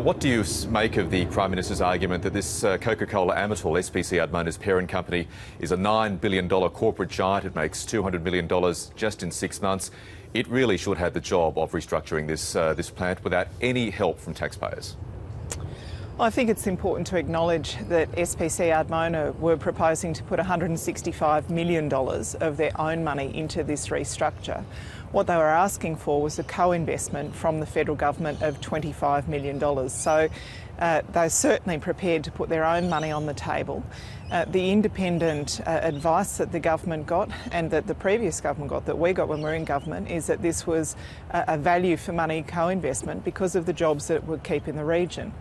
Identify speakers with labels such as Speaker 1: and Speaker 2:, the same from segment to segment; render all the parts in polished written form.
Speaker 1: What do you make of the Prime Minister's argument that this Coca-Cola Amatil, SPC Ardmona's parent company, is a $9 billion corporate giant? It makes $200 million just in 6 months. It really should have the job of restructuring this plant without any help from taxpayers.
Speaker 2: Well, I think it's important to acknowledge that SPC Ardmona were proposing to put $165 million of their own money into this restructure. What they were asking for was a co-investment from the federal government of $25 million. So they're certainly prepared to put their own money on the table. The independent advice that the government got and that the previous government got, that we got when we were in government, is that this was a value for money co-investment because of the jobs that it would keep in the region.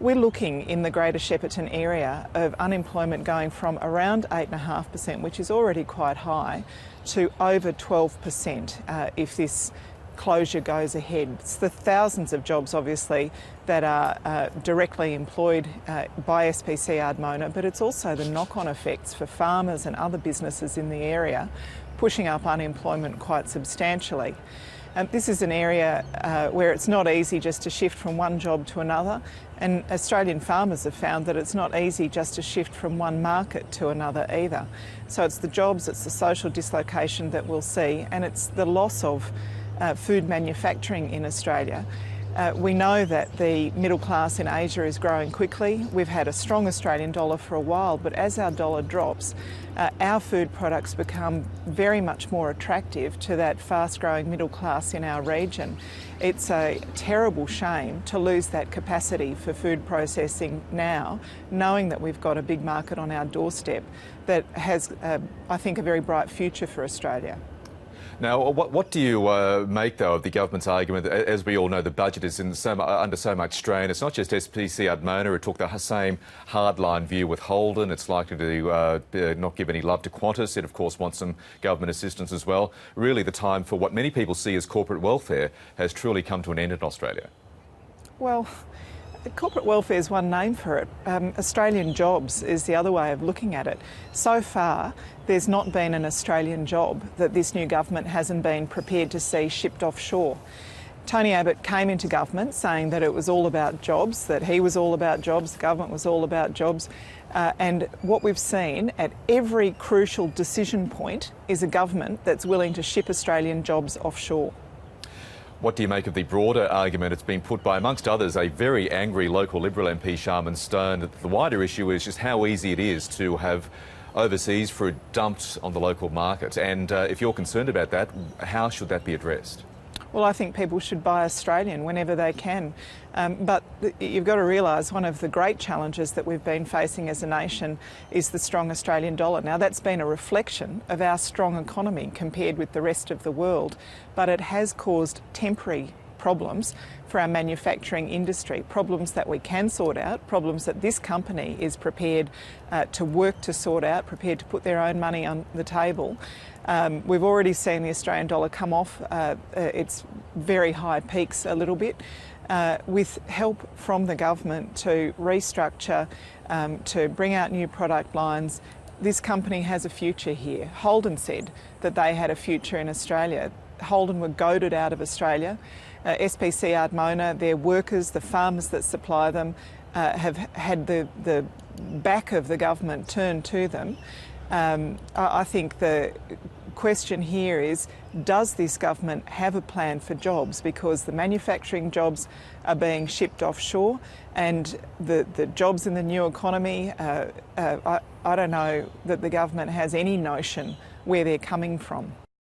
Speaker 2: We're looking in the Greater Shepparton area of unemployment going from around 8.5%, which is already quite high, to over 12% if this closure goes ahead. It's the thousands of jobs, obviously, that are directly employed by SPC Ardmona, but it's also the knock-on effects for farmers and other businesses in the area, pushing up unemployment quite substantially. This is an area where it's not easy just to shift from one job to another, and Australian farmers have found that it's not easy just to shift from one market to another either. So it's the jobs, it's the social dislocation that we'll see, and it's the loss of food manufacturing in Australia. We know that the middle class in Asia is growing quickly. We've had a strong Australian dollar for a while, but as our dollar drops, our food products become very much more attractive to that fast-growing middle class in our region. It's a terrible shame to lose that capacity for food processing now, knowing that we've got a big market on our doorstep that has, I think, a very bright future for Australia.
Speaker 1: Now, what do you make, though, of the government's argument that, as we all know, the budget is under so much strain? It's not just SPC Ardmona. It took the same hardline view with Holden. It's likely to not give any love to Qantas. It, of course, wants some government assistance as well. Really, the time for what many people see as corporate welfare has truly come to an end in Australia.
Speaker 2: Well, corporate welfare is one name for it. Australian jobs is the other way of looking at it. So far, there's not been an Australian job that this new government hasn't been prepared to see shipped offshore. Tony Abbott came into government saying that it was all about jobs, that he was all about jobs, the government was all about jobs. And what we've seen at every crucial decision point is a government that's willing to ship Australian jobs offshore.
Speaker 1: What do you make of the broader argument? It's been put by, amongst others, a very angry local Liberal MP, Sharman Stone, that the wider issue is just how easy it is to have overseas fruit dumped on the local market. And if you're concerned about that, how should that be addressed?
Speaker 2: Well, I think people should buy Australian whenever they can. But you've got to realise one of the great challenges that we've been facing as a nation is the strong Australian dollar. Now, that's been a reflection of our strong economy compared with the rest of the world, but it has caused temporary problems for our manufacturing industry, problems that we can sort out, problems that this company is prepared to work to sort out, prepared to put their own money on the table. We've already seen the Australian dollar come off its very high peaks a little bit. With help from the government to restructure, to bring out new product lines, this company has a future here. Holden said that they had a future in Australia. Holden were goaded out of Australia. SPC Ardmona, their workers, the farmers that supply them, have had the back of the government turned to them. I think the question here is, does this government have a plan for jobs? Because the manufacturing jobs are being shipped offshore, and the jobs in the new economy, I don't know that the government has any notion where they're coming from.